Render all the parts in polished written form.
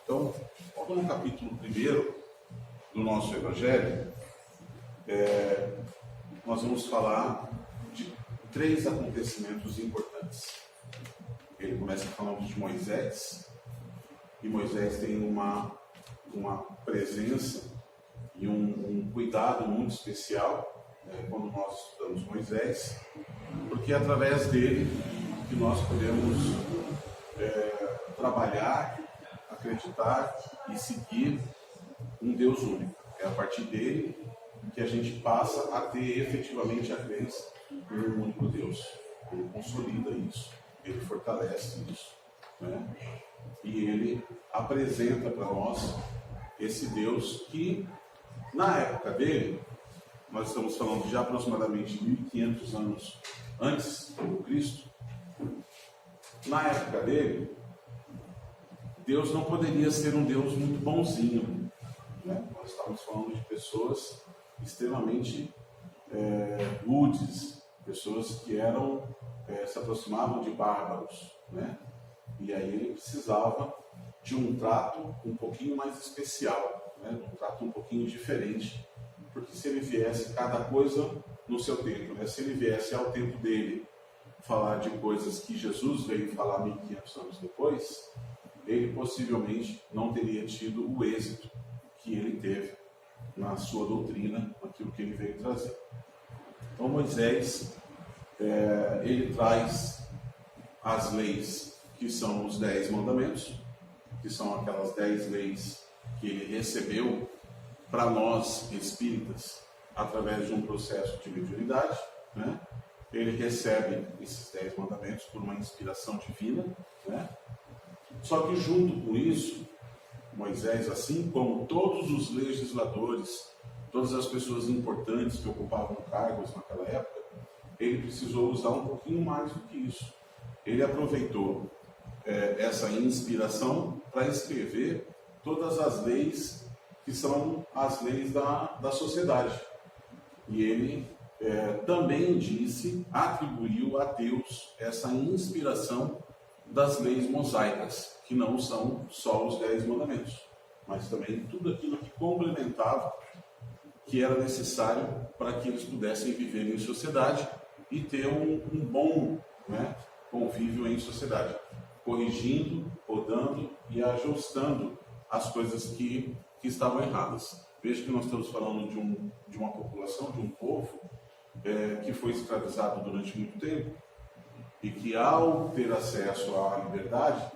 Então, logo no capítulo 1 do nosso Evangelho, nós vamos falar de 3 acontecimentos importantes. Ele começa falando de Moisés, e Moisés tem uma presença e um cuidado muito especial quando nós estudamos Moisés, porque é através dele que nós podemos trabalhar, acreditar e seguir um Deus único. É a partir dele que a gente passa a ter efetivamente a crença em um único Deus. Ele consolida isso, ele fortalece isso, né? E ele apresenta para nós esse Deus que, na época dele, nós estamos falando de aproximadamente 1500 anos antes do Cristo, na época dele, Deus não poderia ser um Deus muito bonzinho, né? Nós estávamos falando de pessoas extremamente rudes, pessoas que se aproximavam de bárbaros, né? E aí ele precisava de um trato um pouquinho mais especial, né? Um trato um pouquinho diferente, porque se ele viesse cada coisa no seu tempo, né? Se ele viesse ao tempo dele falar de coisas que Jesus veio falar 1500 anos depois, ele possivelmente não teria tido o êxito que ele teve na sua doutrina, naquilo que ele veio trazer. Então Moisés, ele traz as leis que são os 10 mandamentos, que são aquelas 10 leis que ele recebeu para nós espíritas através de um processo de mediunidade, né? Ele recebe esses 10 mandamentos por uma inspiração divina, né? Só que junto com isso, Moisés, assim como todos os legisladores, todas as pessoas importantes que ocupavam cargos naquela época, ele precisou usar um pouquinho mais do que isso. Ele aproveitou essa inspiração para escrever todas as leis que são as leis da sociedade. E ele também atribuiu a Deus essa inspiração das leis mosaicas, que não são só os 10 mandamentos, mas também tudo aquilo que complementava, que era necessário para que eles pudessem viver em sociedade e ter um bom, né, convívio em sociedade, corrigindo, podando e ajustando as coisas que estavam erradas. Veja que nós estamos falando de uma população, de um povo que foi escravizado durante muito tempo e que, ao ter acesso à liberdade,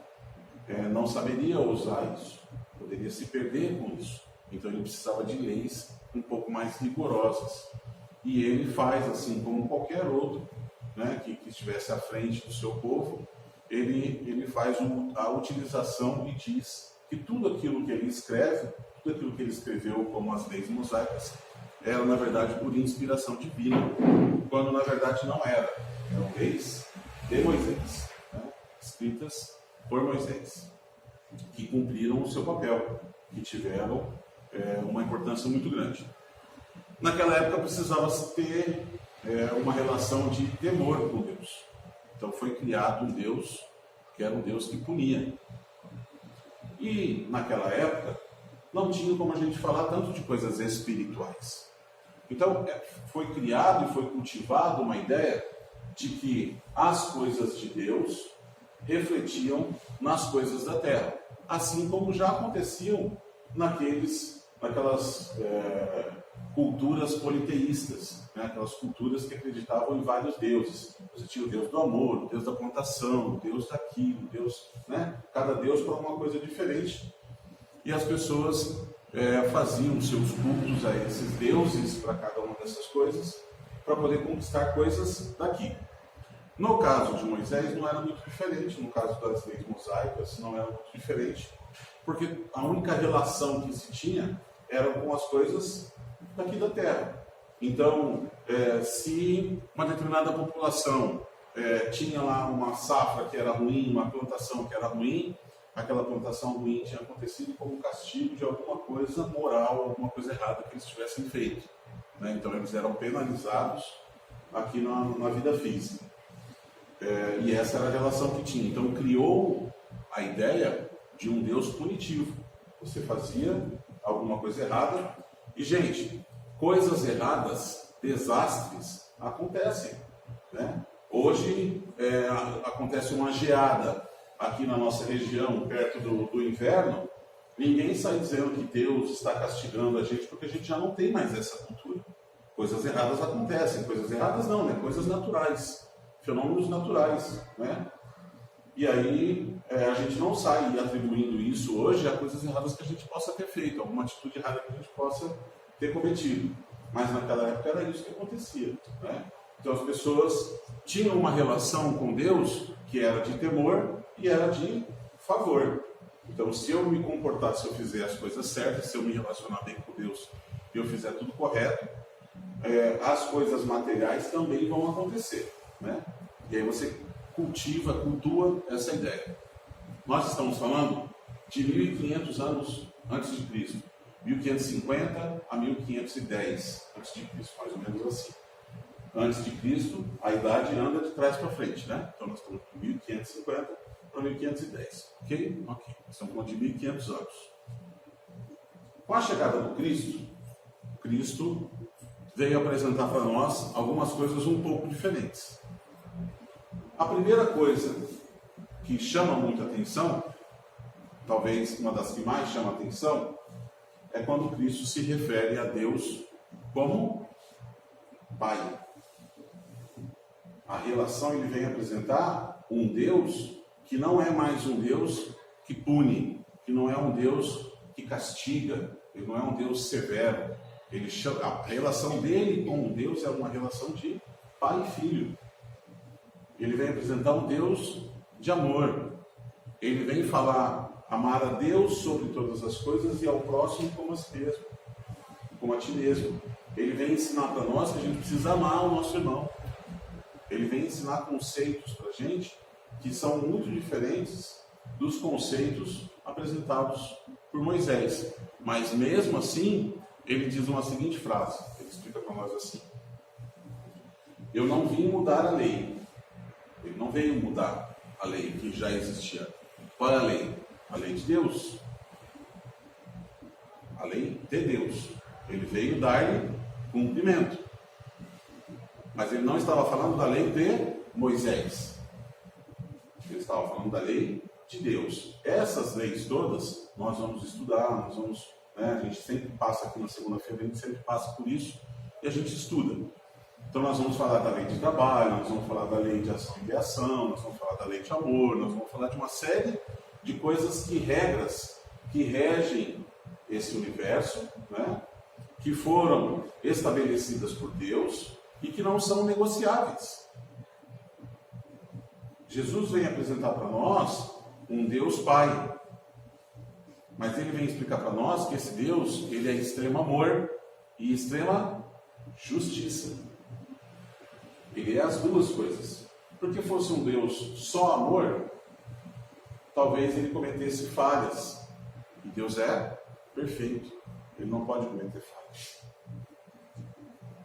não saberia usar isso, poderia se perder com isso. Então ele precisava de leis um pouco mais rigorosas. E ele faz, assim como qualquer outro, né, que estivesse à frente do seu povo, ele faz a utilização e diz que tudo aquilo que ele escreve, tudo aquilo que ele escreveu como as leis mosaicas, era na verdade por inspiração divina, quando na verdade não era. Eram leis de Moisés, né, escritas por Moisés, que cumpriram o seu papel, que tiveram uma importância muito grande. Naquela época precisava-se ter uma relação de temor com Deus. Então foi criado um Deus que era um Deus que punia. E naquela época não tinha como a gente falar tanto de coisas espirituais. Então foi criado e foi cultivado uma ideia de que as coisas de Deus refletiam nas coisas da terra, assim como já aconteciam naquelas culturas politeístas, né? Aquelas culturas que acreditavam em vários deuses. Você tinha o Deus do amor, o Deus da plantação, o Deus daquilo, Deus, né? Cada Deus para uma coisa diferente. E as pessoas faziam seus cultos a esses deuses para cada uma dessas coisas, para poder conquistar coisas daqui. No caso de Moisés não era muito diferente, no caso das leis mosaicas não era muito diferente, porque a única relação que se tinha era com as coisas daqui da terra. Então, se uma determinada população tinha lá uma safra que era ruim, uma plantação que era ruim, aquela plantação ruim tinha acontecido como castigo de alguma coisa moral, alguma coisa errada que eles tivessem feito, né? Então eles eram penalizados aqui na vida física. E essa era a relação que tinha. Então criou a ideia de um Deus punitivo. Você fazia alguma coisa errada e, gente, coisas erradas, desastres, acontecem, né? Hoje acontece uma geada aqui na nossa região, perto do inverno. Ninguém sai dizendo que Deus está castigando a gente, porque a gente já não tem mais essa cultura. Coisas erradas acontecem, coisas erradas não, né? Coisas naturais, fenômenos naturais, né? E aí a gente não sai atribuindo isso hoje a coisas erradas que a gente possa ter feito, alguma atitude errada que a gente possa ter cometido. Mas naquela época era isso que acontecia, né? Então as pessoas tinham uma relação com Deus que era de temor e era de favor. Então, se eu me comportar, se eu fizer as coisas certas, se eu me relacionar bem com Deus e eu fizer tudo correto, as coisas materiais também vão acontecer, né? E aí você cultua essa ideia. Nós estamos falando de 1500 anos antes de Cristo, 1550 a 1510 antes de Cristo, mais ou menos assim. Antes de Cristo, a idade anda de trás para frente, né? Então nós estamos de 1550 para 1510, ok? Ok. Estamos falando de 1500 anos. Com a chegada do Cristo veio apresentar para nós algumas coisas um pouco diferentes. A primeira coisa que chama muita atenção, talvez uma das que mais chama atenção, é quando Cristo se refere a Deus como Pai. A relação, ele vem apresentar um Deus que não é mais um Deus que pune, que não é um Deus que castiga, ele não é um Deus severo. A relação dele com Deus é uma relação de pai e filho. Ele vem apresentar um Deus de amor. Ele vem falar, amar a Deus sobre todas as coisas e ao próximo como a si mesmo, como a ti mesmo. Ele vem ensinar para nós que a gente precisa amar o nosso irmão. Ele vem ensinar conceitos para a gente que são muito diferentes dos conceitos apresentados por Moisés. Mas mesmo assim, ele diz uma seguinte frase, ele explica para nós assim: eu não vim mudar a lei. Ele não veio mudar a lei que já existia. Qual é a lei? A lei de Deus. A lei de Deus. Ele veio dar-lhe cumprimento. Mas ele não estava falando da lei de Moisés. Ele estava falando da lei de Deus. Essas leis todas, nós vamos estudar, a gente sempre passa aqui na segunda-feira, a gente sempre passa por isso e a gente estuda. Então nós vamos falar da lei de trabalho, nós vamos falar da lei de ação e reação, nós vamos falar da lei de amor, nós vamos falar de uma série de coisas regras que regem esse universo, né? Que foram estabelecidas por Deus e que não são negociáveis. Jesus vem apresentar para nós um Deus Pai, mas ele vem explicar para nós que esse Deus, ele é extremo amor e extrema justiça. Ele é as duas coisas. Porque fosse um Deus só amor, talvez ele cometesse falhas. E Deus é perfeito. Ele não pode cometer falhas.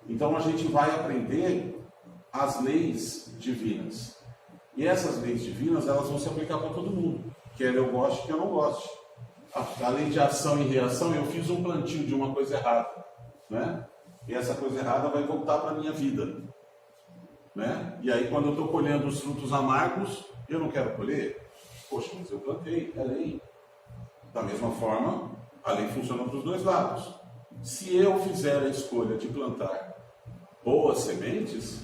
Então a gente vai aprender as leis divinas. E essas leis divinas, elas vão se aplicar para todo mundo. Quer eu goste, quer eu não goste. A lei de ação e reação, eu fiz um plantio de uma coisa errada, né? E essa coisa errada vai voltar para a minha vida, né? E aí quando eu estou colhendo os frutos amargos, eu não quero colher. Poxa, mas eu plantei, é lei. Da mesma forma, a lei funciona para os dois lados. Se eu fizer a escolha de plantar boas sementes,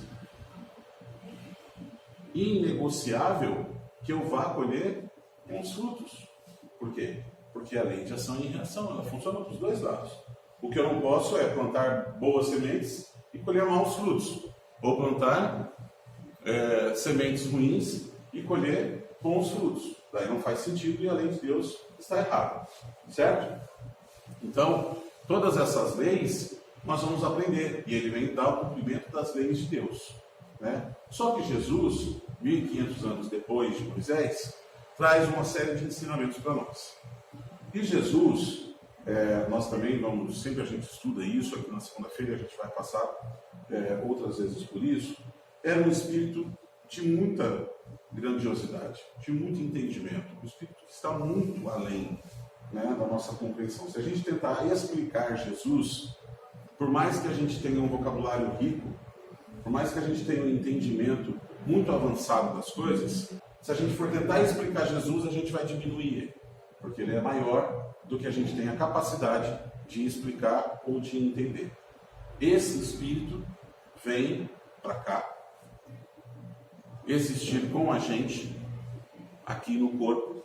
inegociável que eu vá colher bons frutos. Por quê? Porque a lei de ação e reação, ela funciona para os dois lados. O que eu não posso é plantar boas sementes e colher maus frutos. Ou plantar sementes ruins e colher bons frutos. Daí não faz sentido e a lei de Deus está errada. Certo? Então, todas essas leis nós vamos aprender. E ele vem dar o cumprimento das leis de Deus, né? Só que Jesus, 1500 anos depois de Moisés, traz uma série de ensinamentos para nós. E Jesus, nós também vamos, sempre a gente estuda isso, aqui na segunda-feira a gente vai passar outras vezes por isso, era um espírito de muita grandiosidade, de muito entendimento. O Espírito está muito além, né, da nossa compreensão. Se a gente tentar explicar Jesus, por mais que a gente tenha um vocabulário rico, por mais que a gente tenha um entendimento muito avançado das coisas, se a gente for tentar explicar Jesus, a gente vai diminuir ele, porque ele é maior do que a gente tem a capacidade de explicar ou de entender. Esse Espírito vem para cá, existir com a gente, aqui no corpo,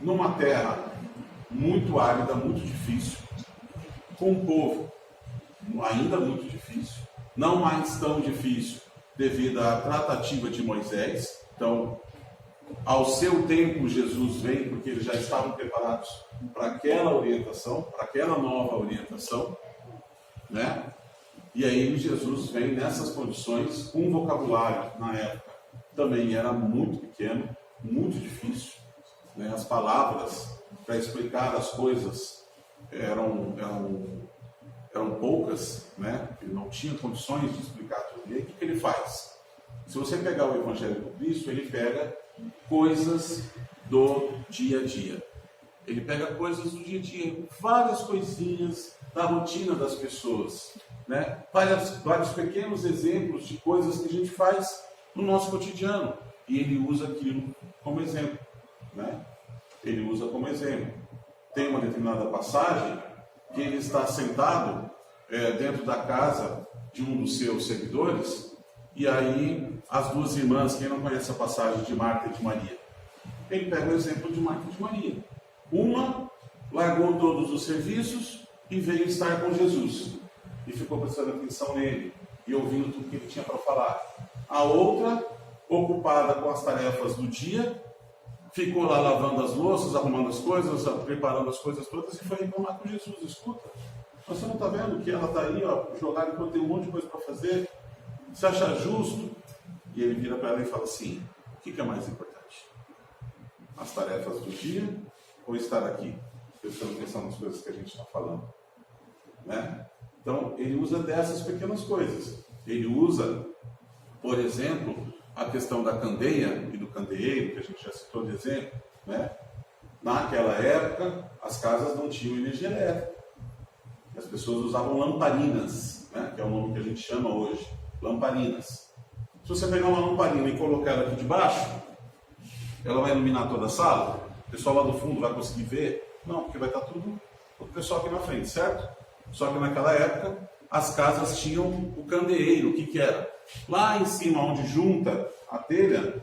numa terra muito árida, muito difícil, com um povo ainda muito difícil, não mais tão difícil devido à tratativa de Moisés. Então, ao seu tempo, Jesus vem porque eles já estavam preparados para aquela orientação, para aquela nova orientação, né? E aí Jesus vem nessas condições, com um vocabulário, na época, também era muito pequeno, muito difícil, né? As palavras para explicar as coisas eram poucas, né? Ele não tinha condições de explicar tudo. E aí o que ele faz? Se você pegar o Evangelho do Cristo, ele pega coisas do dia a dia. Ele pega coisas do dia a dia, várias coisinhas da rotina das pessoas, né? Vários pequenos exemplos de coisas que a gente faz no nosso cotidiano. E ele usa aquilo como exemplo, né? Ele usa como exemplo. Tem uma determinada passagem que ele está sentado dentro da casa de um dos seus seguidores, e aí as duas irmãs, quem não conhece a passagem de Marta e de Maria? Ele pega o exemplo de Marta e de Maria. Uma largou todos os serviços e veio estar com Jesus, e ficou prestando atenção nele, e ouvindo tudo que ele tinha para falar. A outra, ocupada com as tarefas do dia, ficou lá lavando as louças, arrumando as coisas, preparando as coisas todas, e foi reclamar com Jesus. Escuta, você não está vendo que ela está aí, jogada enquanto tem um monte de coisa para fazer? Você acha justo? E ele vira para ela e fala assim: o que é mais importante? As tarefas do dia ou estar aqui, prestando atenção nas coisas que a gente está falando? Né? Então, ele usa dessas pequenas coisas. Ele usa, por exemplo, a questão da candeia e do candeeiro, que a gente já citou de exemplo, né? Naquela época, as casas não tinham energia elétrica. As pessoas usavam lamparinas, né? Que é o nome que a gente chama hoje, lamparinas. Se você pegar uma lamparina e colocar ela aqui debaixo, ela vai iluminar toda a sala? O pessoal lá do fundo vai conseguir ver? Não, porque vai estar tudo o pessoal aqui na frente, certo? Só que naquela época, as casas tinham o candeeiro. O que era? Lá em cima, onde junta a telha,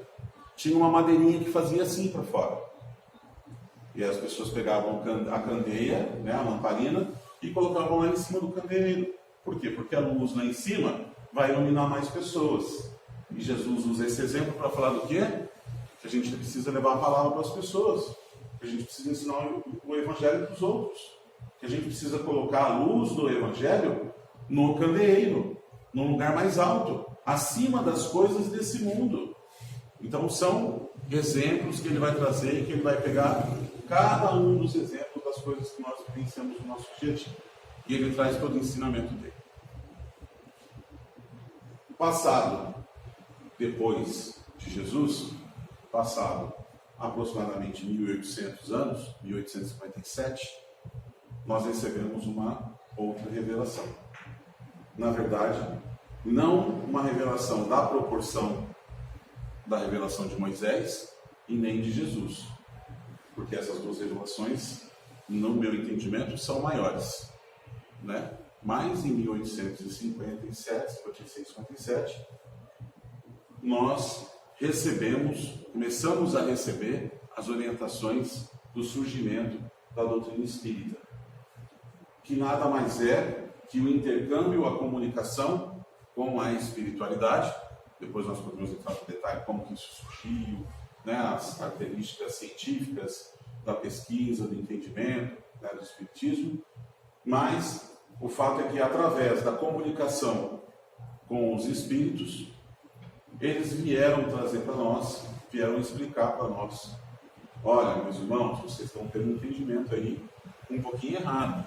tinha uma madeirinha que fazia assim para fora. E as pessoas pegavam a candeia, né, a lamparina, e colocavam lá em cima do candeeiro. Por quê? Porque a luz lá em cima vai iluminar mais pessoas. E Jesus usa esse exemplo para falar do quê? Que a gente precisa levar a palavra para as pessoas. Que a gente precisa ensinar o Evangelho para os outros. Que a gente precisa colocar a luz do Evangelho no candeeiro, num lugar mais alto, acima das coisas desse mundo. Então são exemplos que ele vai trazer e que ele vai pegar cada um dos exemplos das coisas que nós pensamos no nosso dia a dia. E ele traz todo o ensinamento dele. Passado, depois de Jesus, passado aproximadamente 1800 anos, 1857, nós recebemos uma outra revelação. Na verdade, não uma revelação da proporção da revelação de Moisés e nem de Jesus, porque essas duas revelações, no meu entendimento, são maiores, né? Mas em 1857, nós começamos a receber as orientações do surgimento da doutrina espírita, que nada mais é que o intercâmbio, a comunicação com a espiritualidade. Depois nós podemos entrar no detalhe como que isso surgiu, né, as características científicas da pesquisa, do entendimento, né, do espiritismo, mas o fato é que através da comunicação com os espíritos, eles vieram trazer para nós, vieram explicar para nós: olha, meus irmãos, vocês estão tendo um entendimento aí um pouquinho errado.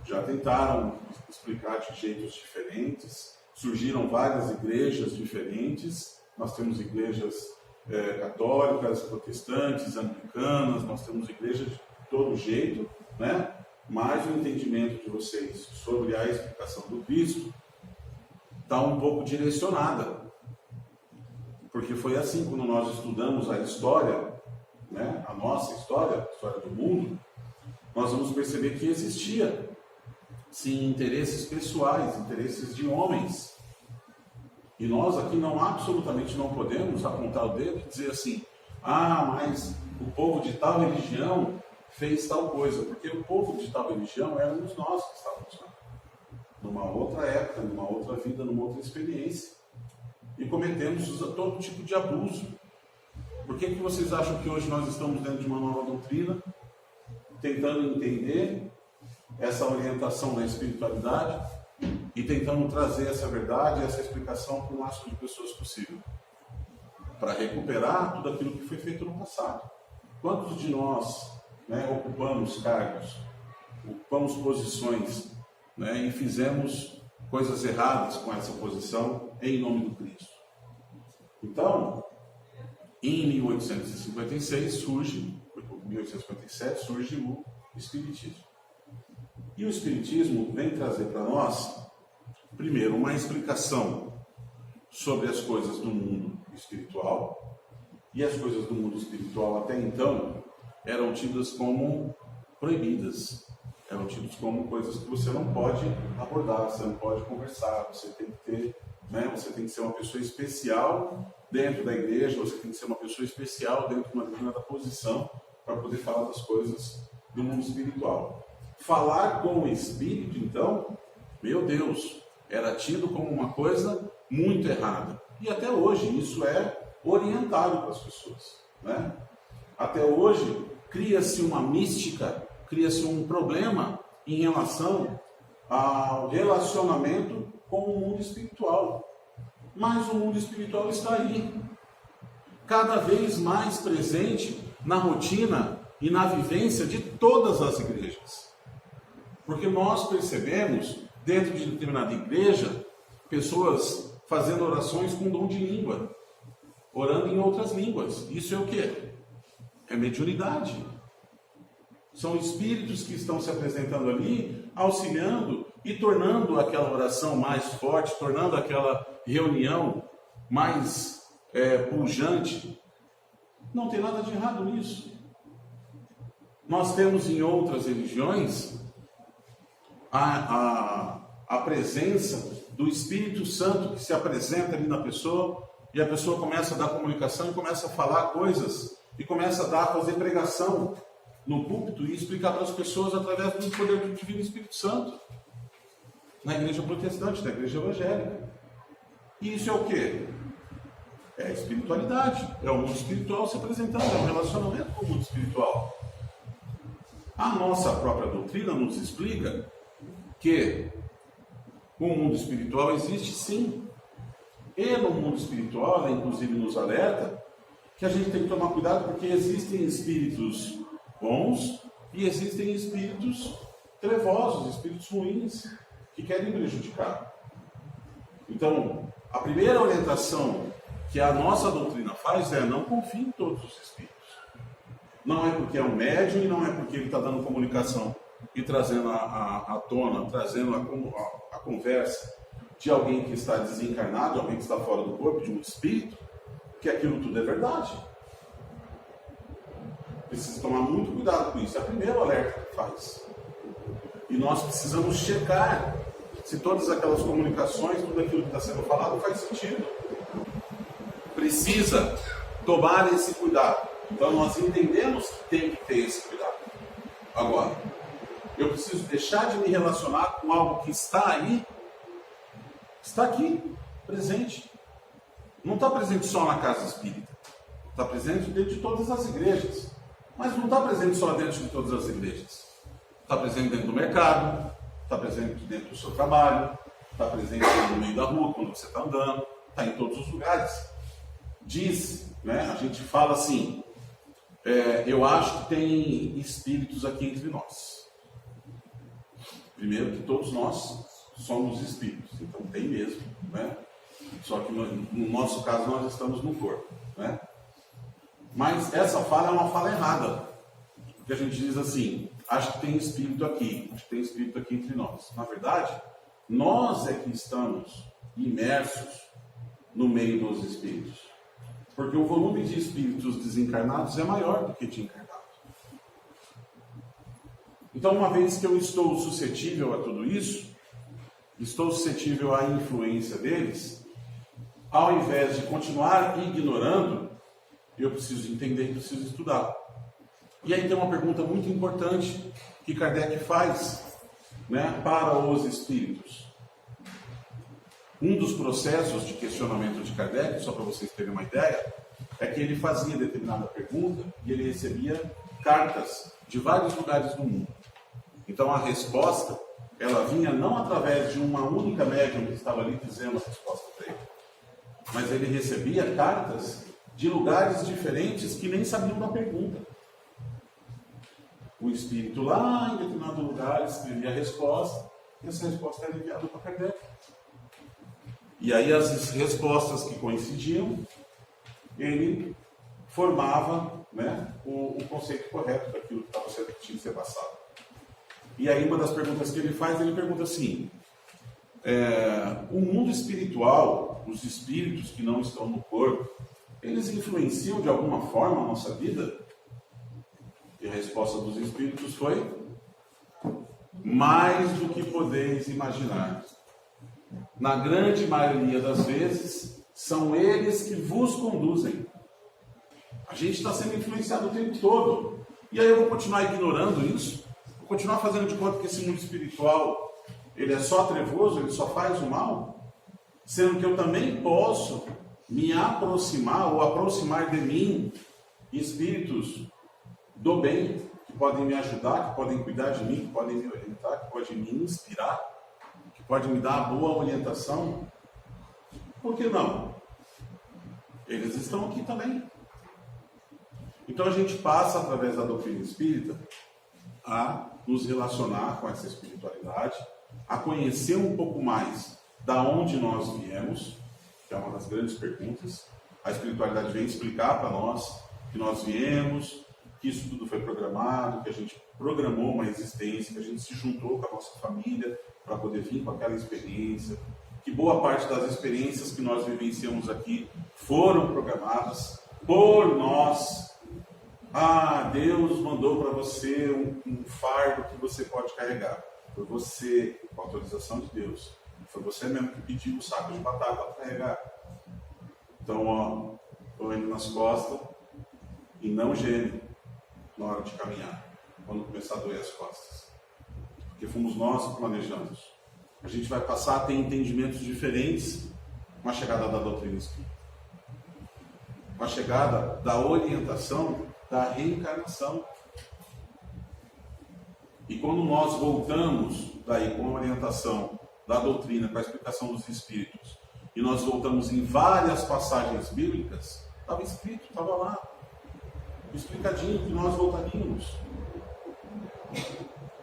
Já tentaram explicar de jeitos diferentes, surgiram várias igrejas diferentes, nós temos igrejas católicas, protestantes, anglicanas, nós temos igrejas de todo jeito, né? Mas o entendimento de vocês sobre a explicação do Cristo está um pouco direcionada. Porque foi assim, quando nós estudamos a história, né? A nossa história, a história do mundo, nós vamos perceber que existia, sim, interesses pessoais, interesses de homens. E nós aqui absolutamente não podemos apontar o dedo e dizer assim, mas o povo de tal religião fez tal coisa, porque o povo de tal religião éramos nós que estávamos lá, numa outra época, numa outra vida, numa outra experiência, e cometemos todo tipo de abuso. Por que vocês acham que hoje nós estamos dentro de uma nova doutrina, tentando entender essa orientação da espiritualidade e tentando trazer essa verdade, essa explicação para o máximo de pessoas possível, para recuperar tudo aquilo que foi feito no passado? Quantos de nós, né, ocupamos cargos, ocupamos posições, né, e fizemos coisas erradas com essa posição em nome do Cristo? Então, em 1857 surge o Espiritismo. E o Espiritismo vem trazer para nós, primeiro, uma explicação sobre as coisas do mundo espiritual. E as coisas do mundo espiritual até então eram tidas como proibidas, eram tidas como coisas que você não pode abordar, você não pode conversar, você tem que ter, né, você tem que ser uma pessoa especial dentro da igreja, você tem que ser uma pessoa especial dentro de uma determinada posição para poder falar das coisas do mundo espiritual. Falar com o espírito, então, meu Deus, era tido como uma coisa muito errada. E até hoje isso é orientado para as pessoas, né? Até hoje cria-se uma mística, cria-se um problema em relação ao relacionamento com o mundo espiritual. Mas o mundo espiritual está aí, cada vez mais presente na rotina e na vivência de todas as igrejas. Porque nós percebemos, dentro de determinada igreja, pessoas fazendo orações com dom de língua, orando em outras línguas. Isso é o quê? É mediunidade. São espíritos que estão se apresentando ali, auxiliando e tornando aquela oração mais forte, tornando aquela reunião mais pujante. Não tem nada de errado nisso. Nós temos em outras religiões a presença do Espírito Santo que se apresenta ali na pessoa, e a pessoa começa a dar comunicação e começa a falar coisas, e começa a fazer pregação no púlpito e explicar para as pessoas através do poder do Divino Espírito Santo, na igreja protestante, na igreja evangélica. E isso é o quê? É a espiritualidade, é o mundo espiritual se apresentando, é um relacionamento com o mundo espiritual. A nossa própria doutrina nos explica que o mundo espiritual existe sim. E no mundo espiritual, ela inclusive nos alerta que a gente tem que tomar cuidado, porque existem espíritos bons e existem espíritos trevosos, espíritos ruins, que querem prejudicar. Então, a primeira orientação que a nossa doutrina faz é: não confie em todos os espíritos. Não é porque é um médium e não é porque ele está dando comunicação e trazendo à tona, trazendo a conversa de alguém que está desencarnado, de alguém que está fora do corpo, de um espírito, que aquilo tudo é verdade. Precisa tomar muito cuidado com isso. É o primeiro alerta que faz. E nós precisamos checar se todas aquelas comunicações, tudo aquilo que está sendo falado faz sentido. Precisa tomar esse cuidado. Então nós entendemos que tem que ter esse cuidado. Agora, eu preciso deixar de me relacionar com algo que está aí, está aqui, presente. Não está presente só na casa espírita. Está presente dentro de todas as igrejas. Mas não está presente só dentro de todas as igrejas. Está presente dentro do mercado, está presente dentro do seu trabalho, está presente no meio da rua, quando você está andando, está em todos os lugares. Diz, né, a gente fala assim, eu acho que tem espíritos aqui entre nós. Primeiro que todos nós somos espíritos, então tem mesmo, né? Só que no nosso caso nós estamos no corpo, né? Mas essa fala é uma fala errada. Porque a gente diz assim, acho que tem espírito aqui, acho que tem espírito aqui entre nós. Na verdade, nós é que estamos imersos no meio dos espíritos. Porque o volume de espíritos desencarnados é maior do que de encarnados. Então, uma vez que eu estou suscetível a tudo isso, estou suscetível à influência deles, ao invés de continuar ignorando, eu preciso entender e preciso estudar. E aí tem uma pergunta muito importante que Kardec faz, né, para os espíritos. Um dos processos de questionamento de Kardec, só para vocês terem uma ideia, é que ele fazia determinada pergunta e ele recebia cartas de vários lugares do mundo. Então a resposta, ela vinha não através de uma única médium que estava ali dizendo a resposta para ele, mas ele recebia cartas de lugares diferentes que nem sabiam da pergunta. O espírito lá em determinado lugar escrevia a resposta e essa resposta era enviada para Kardec. E aí as respostas que coincidiam, ele formava, né, o conceito correto daquilo que tinha que ser passado. E aí uma das perguntas que ele faz, ele pergunta assim, o mundo espiritual, os espíritos que não estão no corpo, eles influenciam de alguma forma a nossa vida? E a resposta dos espíritos foi, mais do que podeis imaginar. Na grande maioria das vezes, são eles que vos conduzem. A gente está sendo influenciado o tempo todo. E aí eu vou continuar ignorando isso? Vou continuar fazendo de conta que esse mundo espiritual, ele é só trevoso, ele só faz o mal? Sendo que eu também posso me aproximar ou aproximar de mim espíritos do bem, que podem me ajudar, que podem cuidar de mim, que podem me orientar, que podem me inspirar, que podem me dar boa orientação. Por que não? Eles estão aqui também. Então a gente passa, através da doutrina espírita, a nos relacionar com essa espiritualidade, a conhecer um pouco mais da onde nós viemos, que é uma das grandes perguntas. A espiritualidade vem explicar para nós que nós viemos, que isso tudo foi programado, que a gente programou uma existência, que a gente se juntou com a nossa família para poder vir com aquela experiência, que boa parte das experiências que nós vivenciamos aqui foram programadas por nós. Deus mandou para você um fardo que você pode carregar. Foi você, com a autorização de Deus. Foi você mesmo que pediu o saco de batata para carregar. Então, estou indo nas costas e não geme na hora de caminhar, quando começar a doer as costas. Porque fomos nós que planejamos. A gente vai passar a ter entendimentos diferentes com a chegada da doutrina espírita. Com a chegada da orientação da reencarnação. E quando nós voltamos daí com a orientação da doutrina, com a explicação dos espíritos, e nós voltamos em várias passagens bíblicas, estava escrito, estava lá, explicadinho que nós voltaríamos.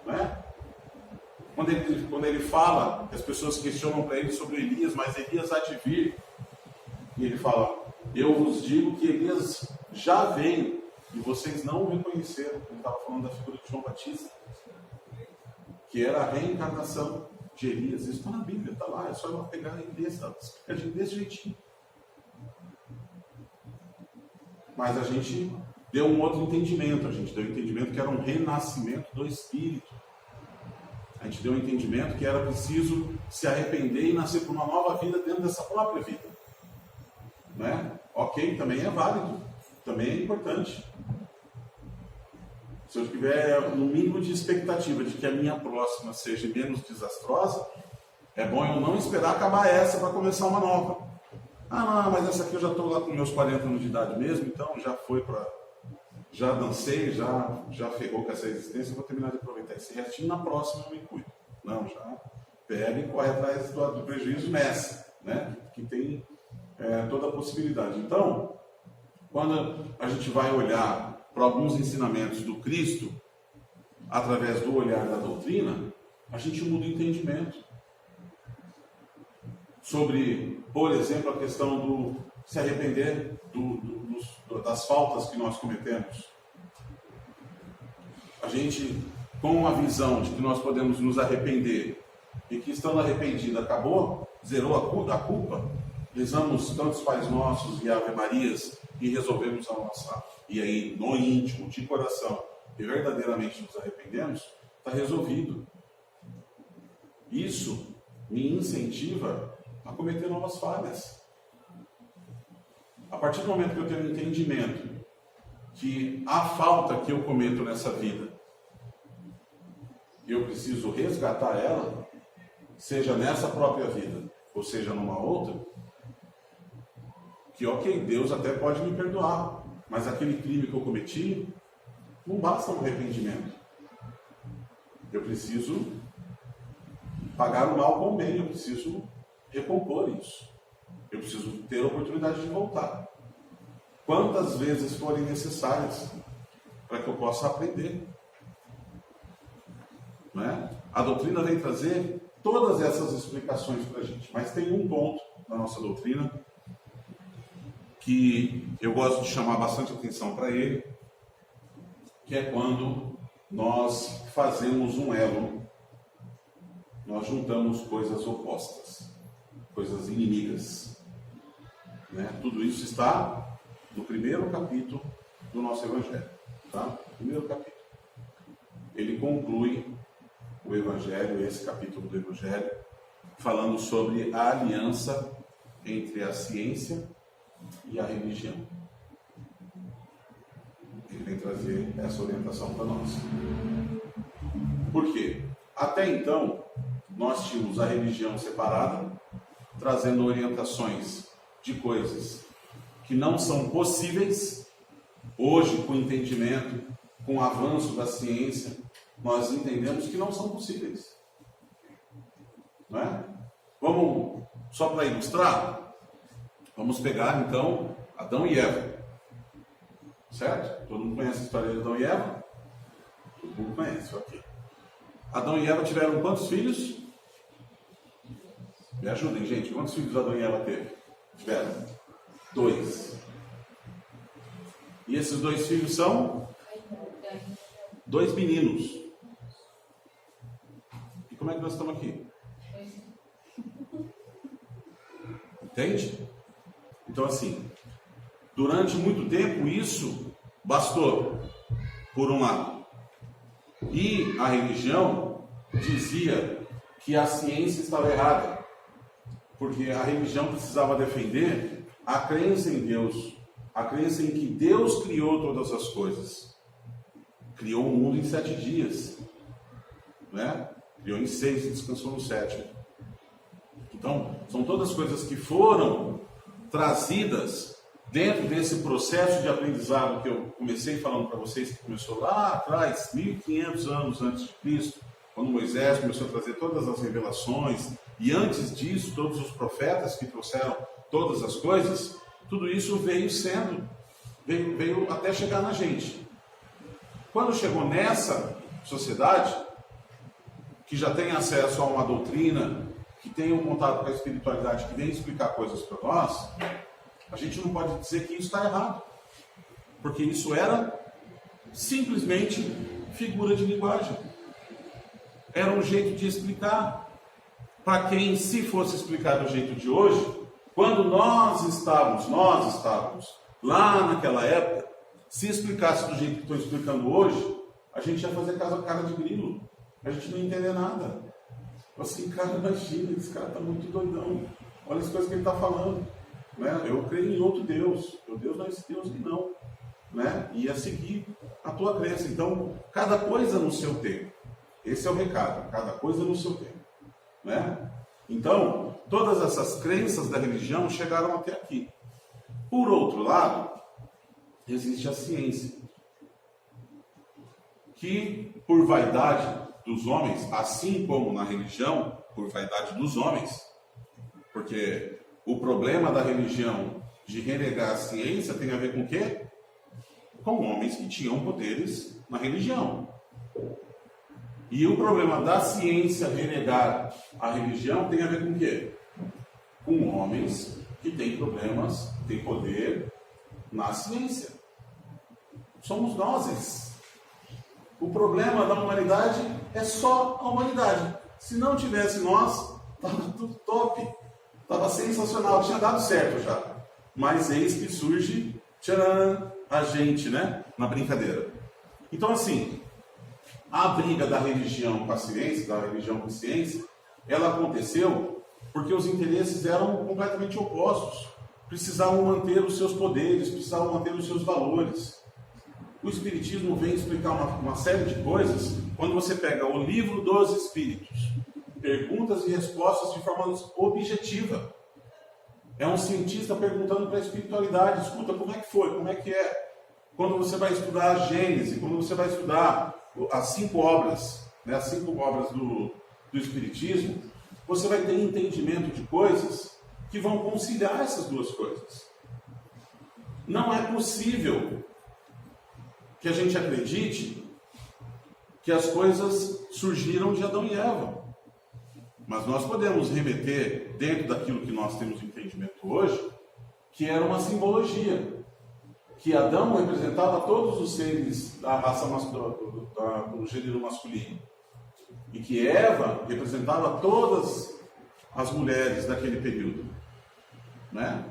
Não é? Quando ele fala, as pessoas questionam para ele sobre Elias, mas Elias há de vir. E ele fala, eu vos digo que Elias já veio e vocês não o reconheceram. Ele estava falando da figura de João Batista, que era a reencarnação de Elias. Isso está na Bíblia, está lá, é só eu pegar e ler, está explicadinho desse jeitinho. Mas a gente deu um outro entendimento, a gente deu um entendimento que era um renascimento do Espírito. A gente deu um entendimento que era preciso se arrepender e nascer por uma nova vida dentro dessa própria vida. Não é? Ok, também é válido, também é importante. Se eu tiver no mínimo de expectativa de que a minha próxima seja menos desastrosa, é bom eu não esperar acabar essa para começar uma nova. Não, mas essa aqui eu já estou lá com meus 40 anos de idade mesmo, então já foi para... Já dancei, já ferrou com essa existência, vou terminar de aproveitar esse restinho, na próxima eu me cuido. Não, já pega e corre atrás do prejuízo nessa, né? Que tem toda a possibilidade. Então, quando a gente vai olhar para alguns ensinamentos do Cristo, através do olhar da doutrina, a gente muda o entendimento. sobre, por exemplo, a questão do se arrepender das faltas que nós cometemos. A gente, com a visão de que nós podemos nos arrepender e que estando arrependido acabou, zerou a culpa, rezamos tantos Pais Nossos e Ave Marias e resolvemos a nossa, e aí no íntimo, de coração, e verdadeiramente nos arrependemos, está resolvido. Isso me incentiva a cometer novas falhas. A partir do momento que eu tenho um entendimento que a falta que eu cometo nessa vida, eu preciso resgatar ela, seja nessa própria vida, ou seja numa outra, que ok, Deus até pode me perdoar, mas aquele crime que eu cometi, não basta um arrependimento. Eu preciso pagar o mal com o bem, eu preciso recompor isso. Eu preciso ter a oportunidade de voltar. Quantas vezes forem necessárias para que eu possa aprender. Não é? A doutrina vem trazer todas essas explicações para a gente, mas tem um ponto na nossa doutrina que eu gosto de chamar bastante atenção para ele, que é quando nós fazemos um elo, nós juntamos coisas opostas, coisas inimigas. Né? Tudo isso está no primeiro capítulo do nosso Evangelho. Tá? Primeiro capítulo. Ele conclui o Evangelho, esse capítulo do Evangelho, falando sobre a aliança entre a ciência e a religião. Ele vem trazer essa orientação para nós. Por quê? Até então, nós tínhamos a religião separada, trazendo orientações de coisas que não são possíveis. Hoje, com o entendimento, com o avanço da ciência, nós entendemos que não são possíveis. Não é? Vamos, só para ilustrar, vamos pegar então Adão e Eva. Certo? Todo mundo conhece a história de Adão e Eva? Todo mundo conhece, ok. Adão e Eva tiveram quantos filhos? Me ajudem, gente. Quantos filhos Adão e Eva tiveram? 2. E esses 2 filhos são? 2 meninos. E como é que nós estamos aqui? Entende? Então assim, durante muito tempo isso bastou, por um lado. E a religião dizia que a ciência estava errada, porque a religião precisava defender a crença em Deus, a crença em que Deus criou todas as coisas. Criou o mundo em 7 dias, né? Criou em 6 e descansou no 7º. Então, são todas coisas que foram trazidas dentro desse processo de aprendizado que eu comecei falando para vocês, que começou lá atrás, 1500 anos antes de Cristo, quando Moisés começou a trazer todas as revelações, e antes disso, todos os profetas que trouxeram todas as coisas, tudo isso veio até chegar na gente. Quando chegou nessa sociedade, que já tem acesso a uma doutrina, que tem um contato com a espiritualidade, que vem explicar coisas para nós, a gente não pode dizer que isso está errado, porque isso era simplesmente figura de linguagem. Era um jeito de explicar. Para quem, se fosse explicar do jeito de hoje, quando nós estávamos lá naquela época, se explicasse do jeito que estou explicando hoje, a gente ia fazer cara de grilo. A gente não ia entender nada. Assim, cara, imagina, esse cara está muito doidão. Olha as coisas que ele está falando. Né? Eu creio em outro Deus. Meu Deus não é esse Deus que não. Né? Ia seguir a tua crença. Então, cada coisa no seu tempo. Esse é o recado. Cada coisa no seu tempo. Né? Então, todas essas crenças da religião chegaram até aqui. Por outro lado, existe a ciência, que por vaidade dos homens, assim como na religião, por vaidade dos homens, porque o problema da religião de renegar a ciência tem a ver com o quê? Com homens que tinham poderes na religião. E o problema da ciência renegar a religião tem a ver com o quê? com homens que têm problemas, têm poder na ciência. Somos nós. O problema da humanidade é só a humanidade. Se não tivesse nós, estava tudo top. Estava sensacional, tinha dado certo já. Mas eis que surge, tcharam, a gente, né? Na brincadeira. Então, assim, a briga da religião com a ciência, da religião com a ciência, ela aconteceu porque os interesses eram completamente opostos. Precisavam manter os seus poderes, precisavam manter os seus valores. O Espiritismo vem explicar uma série de coisas quando você pega o livro dos Espíritos, perguntas e respostas de forma objetiva. É um cientista perguntando para a espiritualidade, escuta, como é que foi, como é que é? Quando você vai estudar a Gênese, quando você vai estudar as 5 obras, né, as 5 obras do Espiritismo, você vai ter entendimento de coisas que vão conciliar essas duas coisas. Não é possível que a gente acredite que as coisas surgiram de Adão e Eva. Mas nós podemos remeter, dentro daquilo que nós temos entendimento hoje, que era uma simbologia. Que Adão representava todos os seres da raça do gênero masculino. E que Eva representava todas as mulheres daquele período. Né?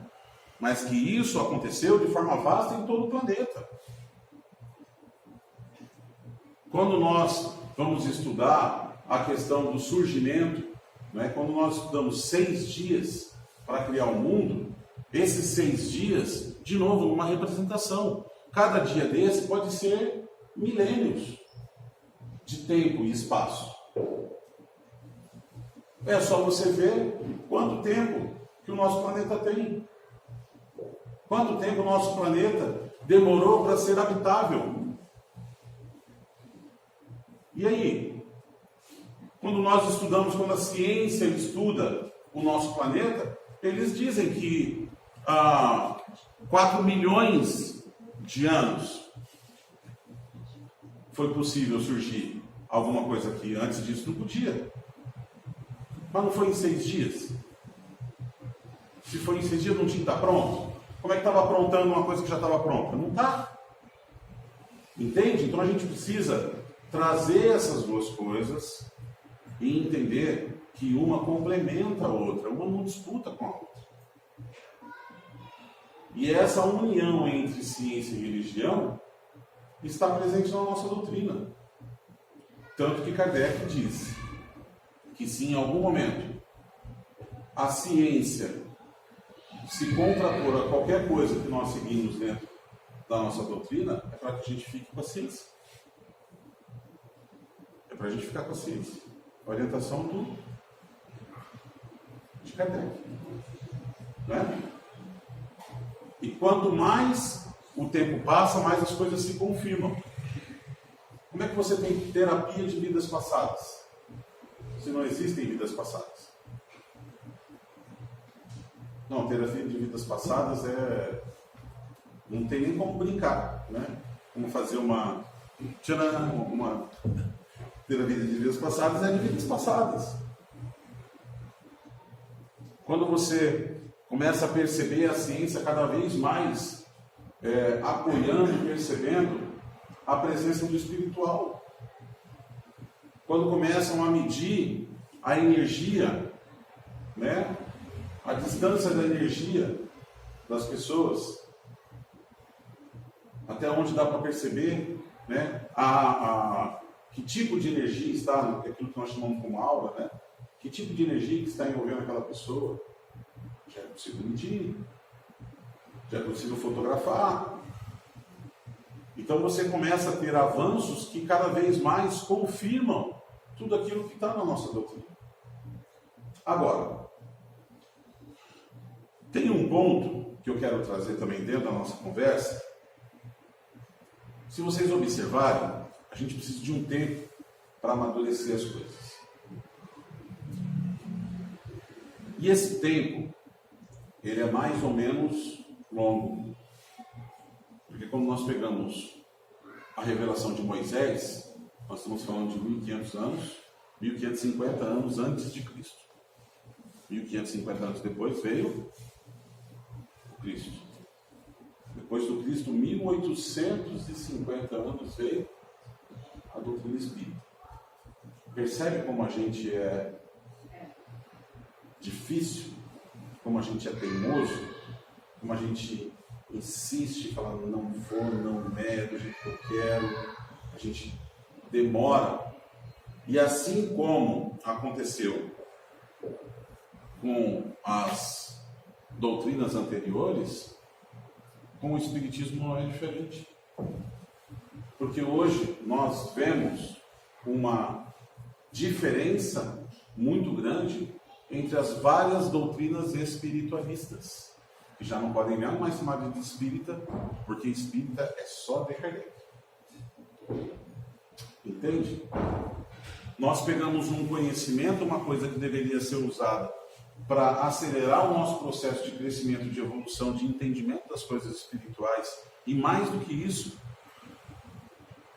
Mas que isso aconteceu de forma vasta em todo o planeta. Quando nós vamos estudar a questão do surgimento, né, quando nós estudamos 6 dias para criar o mundo, esses 6 dias, de novo, uma representação. Cada dia desse pode ser milênios de tempo e espaço. É só você ver quanto tempo que o nosso planeta tem. Quanto tempo o nosso planeta demorou para ser habitável. E aí? Quando nós estudamos, quando a ciência estuda o nosso planeta, eles dizem que há 4 milhões de anos foi possível surgir alguma coisa aqui. Antes disso não podia. Mas não foi em 6 dias? Se foi em 6 dias, não tinha que estar pronto? Como é que estava aprontando uma coisa que já estava pronta? Não está. Entende? Então a gente precisa trazer essas duas coisas e entender que uma complementa a outra, uma não disputa com a outra. E essa união entre ciência e religião está presente na nossa doutrina. Tanto que Kardec diz que se em algum momento a ciência se contrapor a qualquer coisa que nós seguimos dentro da nossa doutrina, é para que a gente fique com a ciência. É para a gente ficar com a ciência. A orientação de Kardec. Né? E quanto mais o tempo passa, mais as coisas se confirmam. Como é que você tem terapia de vidas passadas? Se não existem vidas passadas. Não, terapia de vidas passadas não tem nem como brincar, né? Como fazer uma terapia de vidas passadas é de vidas passadas. Quando você começa a perceber a ciência cada vez mais apoiando e percebendo a presença do espiritual. Quando começam a medir a energia, né? A distância da energia das pessoas, até onde dá para perceber, né? Que tipo de energia está, aquilo que nós chamamos como aura, né? Que tipo de energia que está envolvendo aquela pessoa. Já é possível medir, já é possível fotografar. Então você começa a ter avanços que cada vez mais confirmam tudo aquilo que está na nossa doutrina. Agora, tem um ponto que eu quero trazer também dentro da nossa conversa. Se vocês observarem, a gente precisa de um tempo para amadurecer as coisas. E esse tempo, ele é mais ou menos longo. Porque quando nós pegamos a revelação de Moisés, nós estamos falando de 1500 anos, 1550 anos antes de Cristo. 1550 anos depois veio o Cristo. Depois do Cristo, 1850 anos, veio a doutrina espírita. Percebe como a gente é difícil, como a gente é teimoso, como a gente insiste, falando não vou, não é do jeito que eu quero, a gente demora. E assim como aconteceu com as doutrinas anteriores, com o Espiritismo não é diferente. Porque hoje nós vemos uma diferença muito grande entre as várias doutrinas espiritualistas, que já não podem nem mais chamar de espírita, porque espírita é só de Kardec. Entende? Nós pegamos um conhecimento, uma coisa que deveria ser usada para acelerar o nosso processo de crescimento, de evolução, de entendimento das coisas espirituais, e mais do que isso,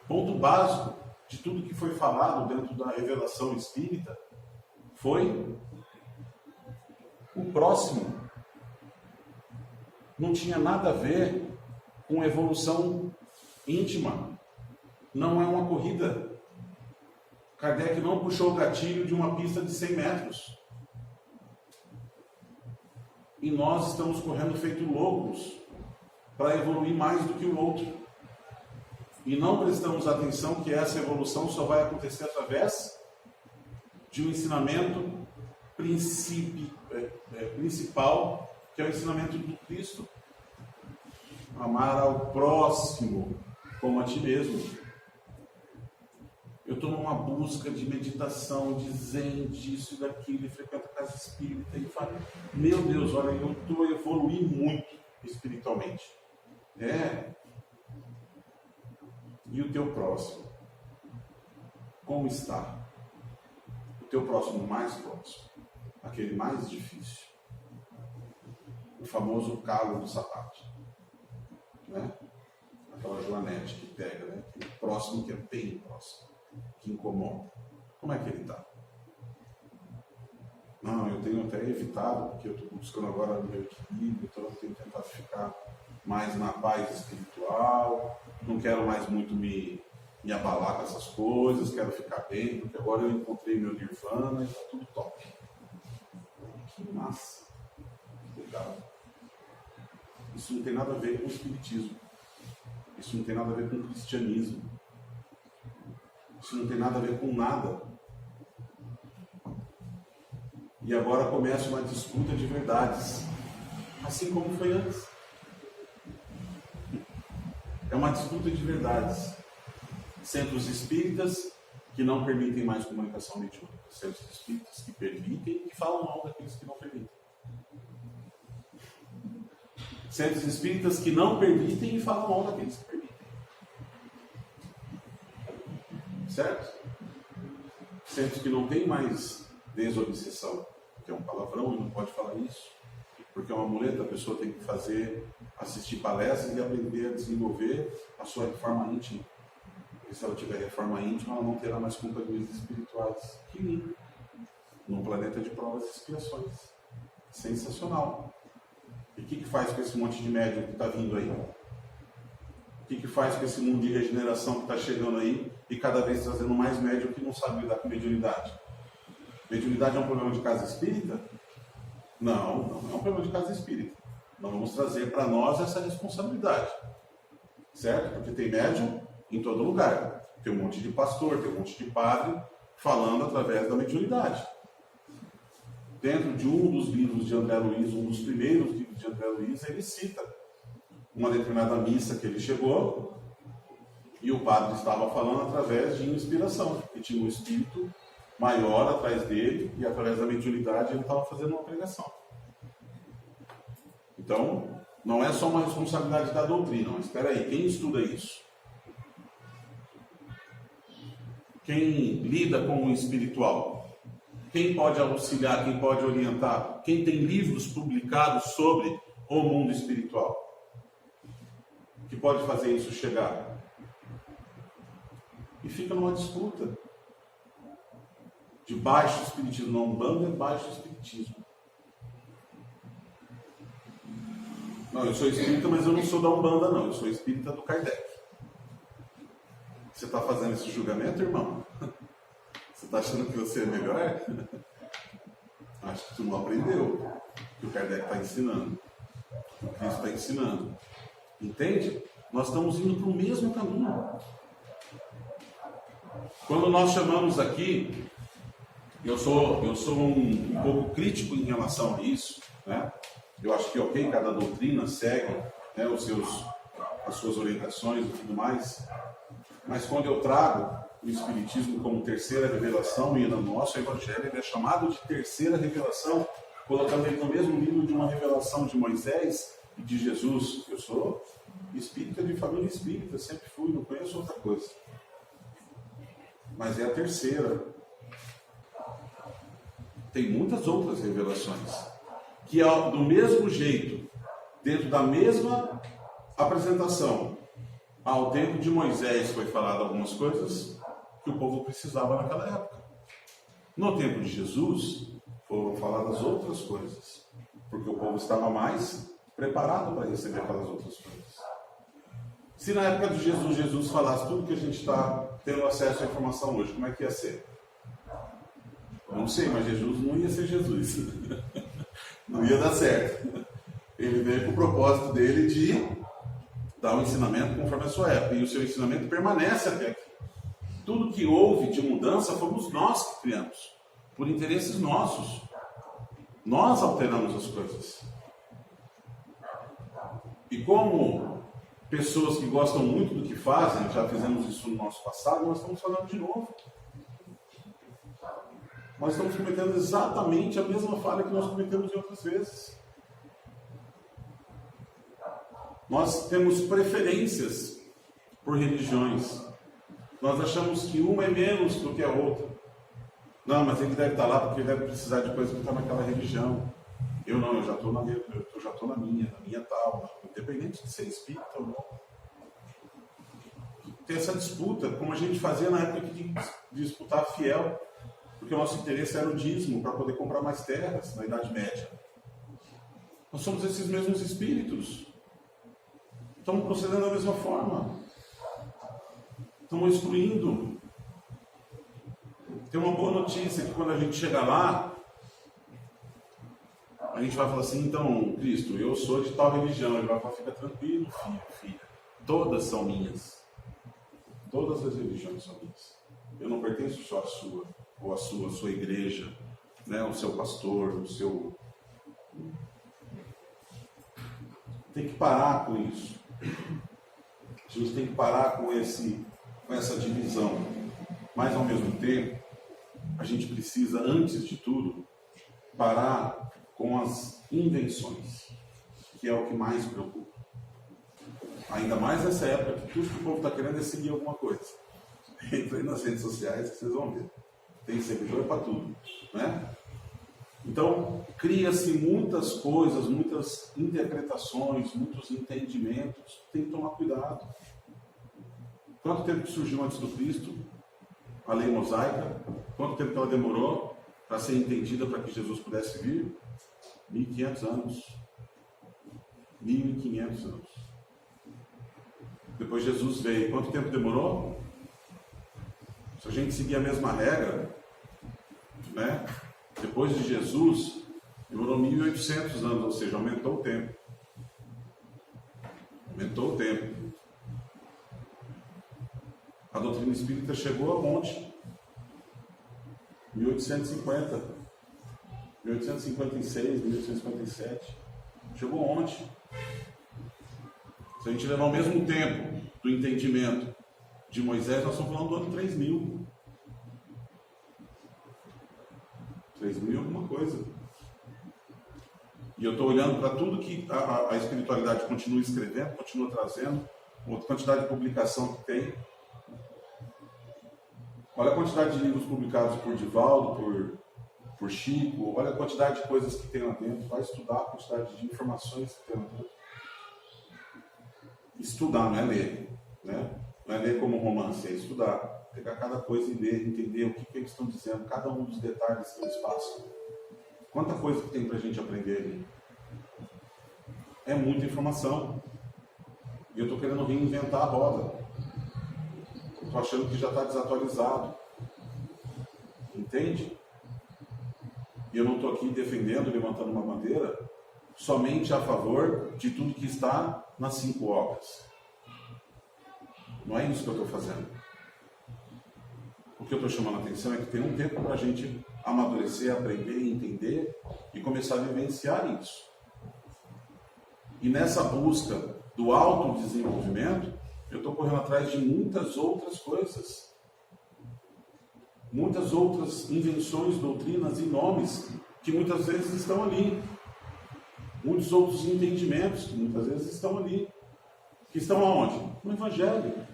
ponto básico de tudo que foi falado dentro da revelação espírita foi o próximo. Não tinha nada a ver com evolução íntima. Não é uma corrida. Kardec não puxou o gatilho de uma pista de 100 metros. E nós estamos correndo feito loucos para evoluir mais do que o outro. E não prestamos atenção que essa evolução só vai acontecer através de um ensinamento principal, que é o ensinamento do Cristo. Amar ao próximo como a ti mesmo. Eu estou numa busca de meditação, de zen, disso e daquilo, e frequento a casa espírita e falo, meu Deus, olha, eu estou evoluindo muito espiritualmente. E o teu próximo? Como está? O teu próximo mais próximo, aquele mais difícil, o famoso calo do sapato, né? Aquela joanete que pega, né? O próximo que é bem próximo, que incomoda. Como é que ele está? Não, eu tenho até evitado, porque eu estou buscando agora o meu equilíbrio, então eu tenho tentado ficar mais na paz espiritual, não quero mais muito me abalar com essas coisas, quero ficar bem, porque agora eu encontrei meu nirvana e está tudo top. Que massa! Que legal! Isso não tem nada a ver com o espiritismo. Isso não tem nada a ver com o cristianismo. Isso não tem nada a ver com nada. E agora começa uma disputa de verdades, assim como foi antes. É uma disputa de verdades. Centros espíritas que não permitem mais comunicação mediúnica. Centros espíritas que permitem e falam mal daqueles que não permitem. Centros espíritas que não permitem e falam mal daqueles que permitem. Certo? Centros que não têm mais desobsessão, que é um palavrão e não pode falar isso, porque é uma muleta, a pessoa tem que assistir palestras e aprender a desenvolver a sua reforma íntima. E se ela tiver reforma íntima, ela não terá mais companhias espirituais. Que lindo! Num planeta de provas e expiações. Sensacional! E o que faz com esse monte de médium que está vindo aí? O que faz com esse mundo de regeneração que está chegando aí e cada vez trazendo mais médium que não sabe lidar com mediunidade? Mediunidade é um problema de casa espírita? Não, não é um problema de casa espírita. Nós vamos trazer para nós essa responsabilidade. Certo? Porque tem médium em todo lugar. Tem um monte de pastor, tem um monte de padre falando através da mediunidade. Dentro de um dos livros de André Luiz, um dos primeiros livros de André Luiz, ele cita uma determinada missa que ele chegou e o padre estava falando através de inspiração, que tinha um espírito maior atrás dele e através da mediunidade ele estava fazendo uma pregação. Então, não é só uma responsabilidade da doutrina, mas espera aí, quem estuda isso? Quem lida com o espiritual? Quem pode auxiliar, quem pode orientar? Quem tem livros publicados sobre o mundo espiritual? Que pode fazer isso chegar? E fica numa disputa de baixo espiritismo. Não, Umbanda é baixo espiritismo. Não, eu sou espírita, mas eu não sou da Umbanda, não. Eu sou espírita do Kardec. Você está fazendo esse julgamento, irmão? Você está achando que você é melhor? Acho que tu não aprendeu o que o Kardec está ensinando, o que o Cristo está ensinando. Entende? Nós estamos indo para o mesmo caminho. Quando nós chamamos aqui, eu sou um pouco crítico em relação a isso, né? Eu acho que, ok, cada doutrina segue, né, as suas orientações e tudo mais, mas quando eu trago o Espiritismo como terceira revelação, e no nosso Evangelho ele é chamado de terceira revelação, colocando ele no mesmo nível de uma revelação de Moisés e de Jesus. Eu sou espírita de família espírita, sempre fui, não conheço outra coisa. Mas é a terceira. Tem muitas outras revelações que, do mesmo jeito, dentro da mesma apresentação, ao tempo de Moisés foi falado algumas coisas que o povo precisava naquela época. No tempo de Jesus, foram faladas outras coisas, porque o povo estava mais preparado para receber aquelas outras coisas. Se na época de Jesus, Jesus falasse tudo que a gente está tendo acesso à informação hoje, como é que ia ser? Não sei, mas Jesus não ia ser Jesus. Não ia dar certo. Ele veio com o propósito dele de dar um ensinamento conforme a sua época. E o seu ensinamento permanece até aqui. Tudo que houve de mudança fomos nós que criamos. Por interesses nossos. Nós alteramos as coisas. E como pessoas que gostam muito do que fazem, já fizemos isso no nosso passado, nós estamos falando de novo. Nós estamos cometendo exatamente a mesma falha que nós cometemos em outras vezes. Nós temos preferências por religiões. Nós achamos que uma é menos do que a outra. Não, mas ele deve estar lá porque ele deve precisar de coisa que está naquela religião. Eu não, eu já estou na minha tal. Independente de ser espírita ou não. Tem essa disputa, como a gente fazia na época de disputar fiel. Porque o nosso interesse era o dízimo, para poder comprar mais terras na Idade Média. Nós somos esses mesmos espíritos. Estamos procedendo da mesma forma. Estamos excluindo. Tem uma boa notícia, que quando a gente chegar lá, a gente vai falar assim, então, Cristo, eu sou de tal religião. Ele vai falar, fica tranquilo, filha. Todas são minhas. Todas as religiões são minhas. Eu não pertenço só à sua. Ou a sua igreja, né? O seu pastor, o seu... Tem que parar com isso. A gente tem que parar com essa divisão. Mas, ao mesmo tempo, a gente precisa, antes de tudo, parar com as invenções, que é o que mais preocupa. Ainda mais nessa época que tudo que o povo está querendo é seguir alguma coisa. Entra aí nas redes sociais que vocês vão ver. Tem seguidor para tudo, né? Então, cria-se muitas coisas, muitas interpretações, muitos entendimentos. Tem que tomar cuidado. Quanto tempo que surgiu antes do Cristo a lei mosaica? Quanto tempo que ela demorou para ser entendida para que Jesus pudesse vir? 1.500 anos. 1.500 anos. Depois Jesus veio. Quanto tempo demorou? Se a gente seguir a mesma regra, né? Depois de Jesus, demorou 1.800 anos, ou seja, aumentou o tempo. Aumentou o tempo. A doutrina espírita chegou a monte. 1850, 1856, 1857. Chegou ontem. Se a gente levar o mesmo tempo do entendimento de Moisés, nós estamos falando do ano 3000. 3000 alguma coisa. E eu estou olhando para tudo que a espiritualidade continua escrevendo, continua trazendo, a quantidade de publicação que tem. Olha a quantidade de livros publicados por Divaldo, por Chico, olha a quantidade de coisas que tem lá dentro. Vai estudar a quantidade de informações que tem lá dentro. Estudar, não é ler, né? Não é ler como romance, é estudar. Pegar cada coisa e ler, entender o que eles estão dizendo, cada um dos detalhes que eles passam. Quanta coisa que tem para a gente aprender ali. É muita informação. E eu estou querendo reinventar a roda. Estou achando que já está desatualizado. Entende? E eu não estou aqui defendendo, levantando uma bandeira, somente a favor de tudo que está nas 5 obras. Não é isso que eu estou fazendo. O que eu estou chamando a atenção é que tem um tempo para a gente amadurecer, aprender, entender e começar a vivenciar isso. E nessa busca do autodesenvolvimento, eu estou correndo atrás de muitas outras coisas. Muitas outras invenções, doutrinas e nomes que muitas vezes estão ali. Muitos outros entendimentos que muitas vezes estão ali. Que estão aonde? No Evangelho.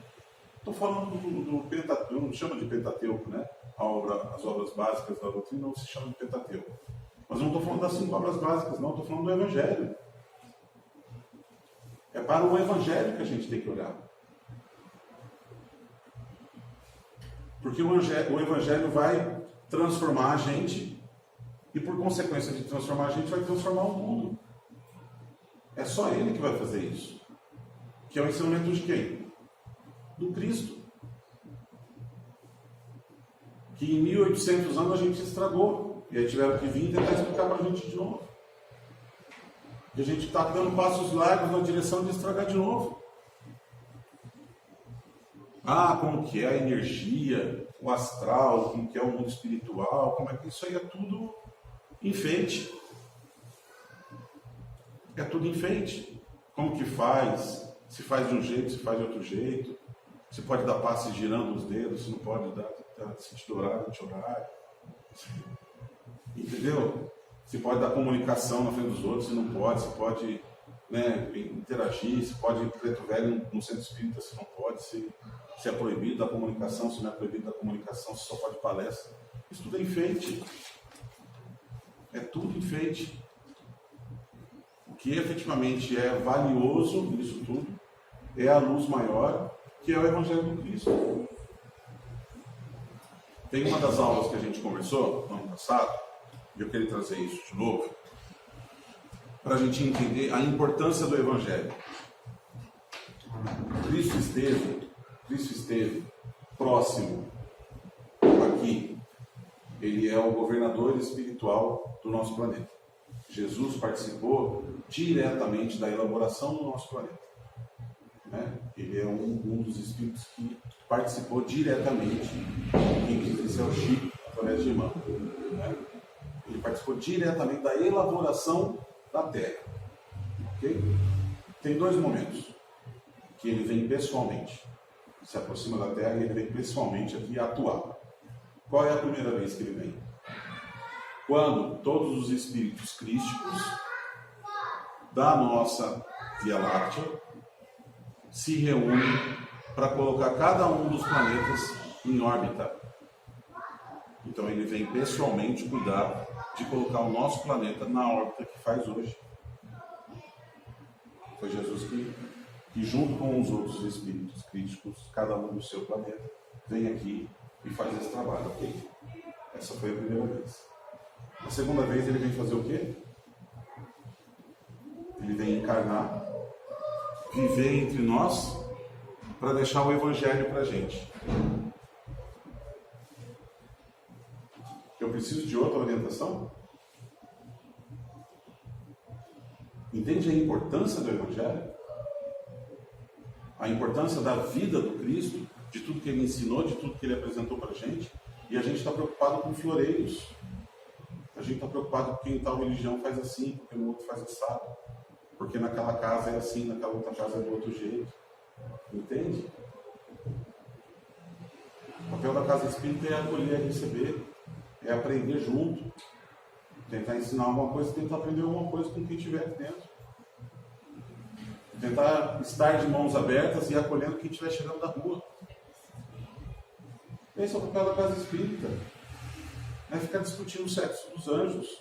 Estou falando do Pentateuco, eu não chamo de Pentateuco, né? As obras básicas da doutrina não se chama de Pentateuco. Mas não estou falando das 5 obras básicas, não, estou falando do Evangelho. É para o Evangelho que a gente tem que olhar. Porque o Evangelho vai transformar a gente e, por consequência de transformar a gente, vai transformar o mundo. É só Ele que vai fazer isso. Que é o ensinamento de quem? Do Cristo. Que em 1800 anos a gente estragou. E aí tiveram que vir tentar explicar para a gente de novo. E a gente está dando passos largos na direção de estragar de novo. Ah, como que é a energia, o astral, como que é o mundo espiritual, como é que isso aí é tudo enfeite. É tudo enfeite. Como que faz? Se faz de um jeito, se faz de outro jeito. Se pode dar passe girando os dedos, se não pode dar sentido horário, anti-horário. Entendeu? Se pode dar comunicação na frente dos outros, se não pode, se pode, né, interagir, se pode ir preto velho no centro espírita, se não pode, se é proibido da comunicação, se não é proibido da comunicação, se só pode palestra. Isso tudo é enfeite. É tudo enfeite. O que efetivamente é valioso nisso tudo é a luz maior, que é o Evangelho do Cristo. Tem uma das aulas que a gente conversou no ano passado, e eu queria trazer isso de novo, para a gente entender a importância do Evangelho. Cristo esteve próximo aqui. Ele é o governador espiritual do nosso planeta. Jesus participou diretamente da elaboração do nosso planeta. Né? Ele é um dos espíritos que participou diretamente, quem quis dizer é o Chico, através de Emmanuel. Né? Ele participou diretamente da elaboração da Terra. Okay? Tem 2 momentos que ele vem pessoalmente, se aproxima da Terra e ele vem pessoalmente aqui atuar. Qual é a primeira vez que ele vem? Quando todos os espíritos crísticos da nossa Via Láctea se reúnem para colocar cada um dos planetas em órbita. Então ele vem pessoalmente cuidar de colocar o nosso planeta na órbita que faz hoje. Foi Jesus que junto com os outros espíritos críticos, cada um do seu planeta, vem aqui e faz esse trabalho, ok? Essa foi a primeira vez. A segunda vez ele vem fazer o quê? Ele vem encarnar, viver entre nós, para deixar o Evangelho para a gente. Eu preciso de outra orientação? Entende a importância do Evangelho? A importância da vida do Cristo, de tudo que Ele ensinou, de tudo que Ele apresentou para a gente? E a gente está preocupado com floreios. A gente está preocupado com quem tal religião faz assim, porque no outro faz assado. Porque naquela casa é assim, naquela outra casa é do outro jeito. Entende? O papel da casa espírita é acolher, é receber, é aprender junto. Tentar ensinar alguma coisa, tentar aprender alguma coisa com quem estiver aqui dentro. Tentar estar de mãos abertas e acolhendo quem estiver chegando da rua. Esse é o papel da casa espírita. Não é ficar discutindo o sexo dos anjos.